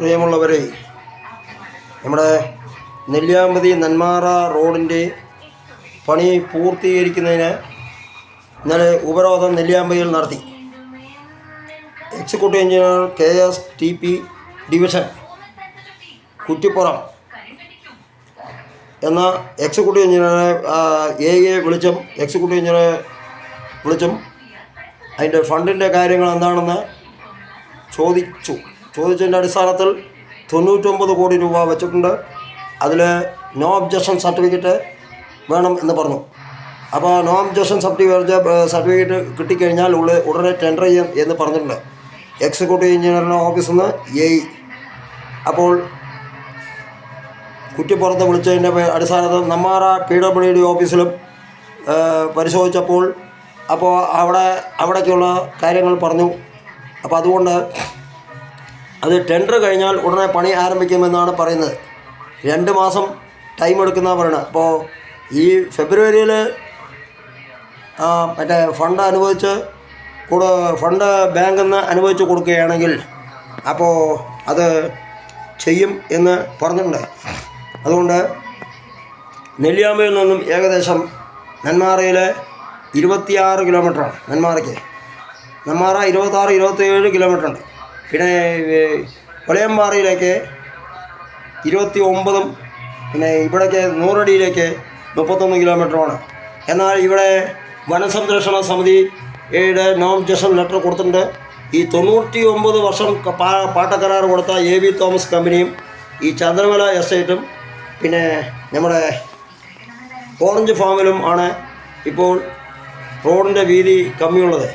പ്രിയമുള്ളവരെ, നമ്മുടെ നെല്ലിയാമ്പതി നെന്മാറ റോഡിൻ്റെ പണി പൂർത്തീകരിക്കുന്നതിന് ഇന്നലെ ഉപരോധം നെല്ലിയാമ്പതിയിൽ നടത്തി. Executive engineer KSTP division Kuttippuram എന്ന എക്സിക്യൂട്ടീവ് എഞ്ചിനീയറെ എക്സിക്യൂട്ടീവ് എഞ്ചിനീയറെ വിളിച്ചും അതിൻ്റെ ഫണ്ടിൻ്റെ കാര്യങ്ങൾ എന്താണെന്ന് ചോദിച്ചതിൻ്റെ അടിസ്ഥാനത്തിൽ 99 കോടി രൂപ വെച്ചിട്ടുണ്ട്. അതിൽ നോ ഒബ്ജക്ഷൻ സർട്ടിഫിക്കറ്റ് വേണം എന്ന് പറഞ്ഞു. അപ്പോൾ നോ ഒബ്ജക്ഷൻ സർട്ടിഫിക്കറ്റ് കിട്ടിക്കഴിഞ്ഞാൽ ഉടനെ ടെൻഡർ ചെയ്യും എന്ന് പറഞ്ഞിട്ടുണ്ട് എക്സിക്യൂട്ടീവ് എഞ്ചിനീയറിൻ്റെ ഓഫീസിൽ നിന്ന് AE. അപ്പോൾ കുറ്റിപ്പുറത്ത് വിളിച്ചതിൻ്റെ അടിസ്ഥാനത്തിൽ നെന്മാറ PWD ഓഫീസിലും പരിശോധിച്ചപ്പോൾ അവിടേക്കുള്ള കാര്യങ്ങൾ പറഞ്ഞു. അപ്പോൾ അതുകൊണ്ട് അത് ടെൻഡർ കഴിഞ്ഞാൽ ഉടനെ പണി ആരംഭിക്കുമെന്നാണ് പറയുന്നത്. 2 മാസം ടൈം എടുക്കുന്നതാണ് പറയുന്നത്. അപ്പോൾ ഈ ഫെബ്രുവരിയിൽ മറ്റേ ഫണ്ട് ബാങ്കിൽ നിന്ന് അനുവദിച്ച് കൊടുക്കുകയാണെങ്കിൽ അപ്പോൾ അത് ചെയ്യും എന്ന് പറഞ്ഞിട്ടുണ്ട്. അതുകൊണ്ട് നെല്ലിയാമ്പതിയിൽ നിന്നും ഏകദേശം നെന്മാറയിൽ 26 കിലോമീറ്ററാണ്. നെന്മാറ 26-27 കിലോമീറ്റർ ഉണ്ട്. പിന്നെ ഒലയമ്പാറയിലേക്ക് 29, പിന്നെ ഇവിടേക്ക് നൂറടിയിലേക്ക് 31 കിലോമീറ്ററുമാണ്. എന്നാൽ ഇവിടെ വനസംരക്ഷണ സമിതിയുടെ നോ ഒബ്ജക്ഷൻ ലെറ്റർ കൊടുത്തിട്ടുണ്ട്. ഈ 99 വർഷം പാട്ടക്കരാർ കൊടുത്ത AB തോമസ് കമ്പനിയും ഈ ചന്ദ്രമല എസ്റ്റേറ്റും പിന്നെ നമ്മുടെ ഓറഞ്ച് ഫാമിലും ആണ് ഇപ്പോൾ റോഡിൻ്റെ വീതി കമ്മിയുള്ളത്.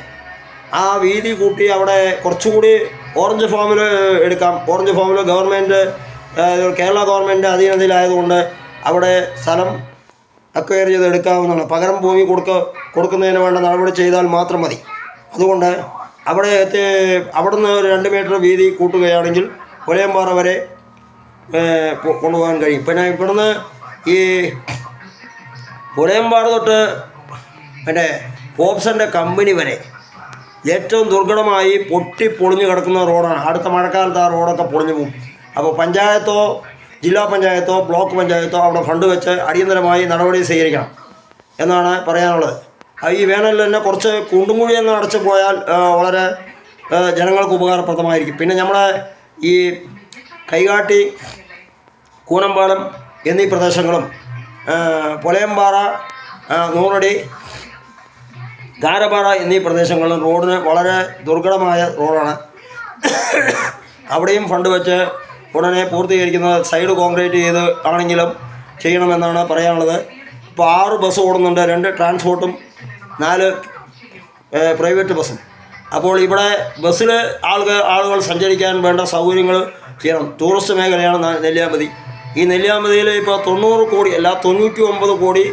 ആ വീതി കൂട്ടി അവിടെ കുറച്ചുകൂടി ഓറഞ്ച് ഫാമിൽ എടുക്കാം. ഓറഞ്ച് ഫാമിൽ കേരള ഗവൺമെൻറ് അധീനതയിലായതുകൊണ്ട് അവിടെ സ്ഥലം അക്വയർ ചെയ്ത് എടുക്കാവുന്നതാണ്. പകരം ഭൂമി കൊടുക്കുന്നതിന് വേണ്ട നടപടി ചെയ്താൽ മാത്രം മതി. അതുകൊണ്ട് അവിടുന്ന് ഒരു 2 മീറ്റർ വീതി കൂട്ടുകയാണെങ്കിൽ ഒലയമ്പാറ വരെ കൊണ്ടുപോകാൻ കഴിയും. പിന്നെ ഇവിടുന്ന് ഈ ഒലയമ്പാറ തൊട്ട് മറ്റേ പോപ്സൻ്റെ കമ്പനി വരെ ഏറ്റവും ദുർഘടമായി പൊളിഞ്ഞു കിടക്കുന്ന റോഡാണ്. അടുത്ത മഴക്കാലത്ത് ആ റോഡൊക്കെ പൊളിഞ്ഞു പോകും. അപ്പോൾ പഞ്ചായത്തോ ജില്ലാ പഞ്ചായത്തോ ബ്ലോക്ക് പഞ്ചായത്തോ അവിടെ ഫണ്ട് വെച്ച് അടിയന്തരമായി നടപടി സ്വീകരിക്കണം എന്നാണ് പറയാനുള്ളത്. ഈ വേനലിൽ തന്നെ കുറച്ച് കുണ്ടും കുഴിയൊന്നും അടച്ചു പോയാൽ വളരെ ജനങ്ങൾക്ക് ഉപകാരപ്രദമായിരിക്കും. പിന്നെ നമ്മുടെ ഈ കൈകാട്ടി, കൂനമ്പാലം എന്നീ പ്രദേശങ്ങളും പൊലയമ്പാറ, നൂറടി, ഗാരപ്പാറ എന്നീ പ്രദേശങ്ങളിലും റോഡിന് വളരെ ദുർഘടമായ റോഡാണ്. അവിടെയും ഫണ്ട് വെച്ച് ഉടനെ പൂർത്തീകരിക്കുന്നത് സൈഡ് കോൺക്രീറ്റ് ചെയ്ത് ആണെങ്കിലും ചെയ്യണമെന്നാണ് പറയാനുള്ളത്. ഇപ്പോൾ 6 ബസ് ഓടുന്നുണ്ട്, 2 ട്രാൻസ്പോർട്ടും 4 പ്രൈവറ്റ് ബസ്സും. അപ്പോൾ ഇവിടെ ബസ്സിൽ ആളുകൾ സഞ്ചരിക്കാൻ വേണ്ട സൗകര്യങ്ങൾ ചെയ്യണം. ടൂറിസ്റ്റ് മേഖലയാണ് നെല്ലിയാമ്പതി. ഈ നെല്ലിയാമ്പതിയിൽ ഇപ്പോൾ 90 കോടി അല്ല 99 കോടി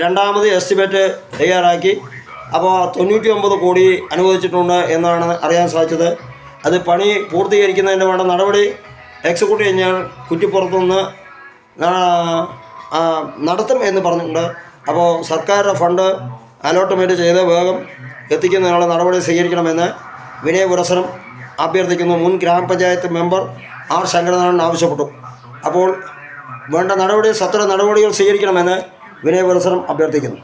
രണ്ടാമത് എസ്റ്റിമേറ്റ് തയ്യാറാക്കി. അപ്പോൾ 99 കോടി അനുവദിച്ചിട്ടുണ്ട് എന്നാണ് അറിയാൻ സാധിച്ചത്. അത് പണി പൂർത്തീകരിക്കുന്നതിന് വേണ്ട നടപടി എക്സിക്യൂട്ടീവ് എഞ്ചിനീയർ കുറ്റിപ്പുറത്തുനിന്ന് നടത്തും എന്ന് പറഞ്ഞിട്ടുണ്ട്. അപ്പോൾ സർക്കാരിൻ്റെ ഫണ്ട് അലോട്ട്മെൻറ്റ് ചെയ്ത് വേഗം എത്തിക്കുന്നതിനുള്ള നടപടി സ്വീകരിക്കണമെന്ന് വിനയപുരസരം അഭ്യർത്ഥിക്കുന്നു. മുൻ ഗ്രാമപഞ്ചായത്ത് മെമ്പർ R. ശങ്കരനാരായണൻ ആവശ്യപ്പെട്ടു. അപ്പോൾ വേണ്ട സത്വര നടപടികൾ സ്വീകരിക്കണമെന്ന് വിനയപുരസരം അഭ്യർത്ഥിക്കുന്നു.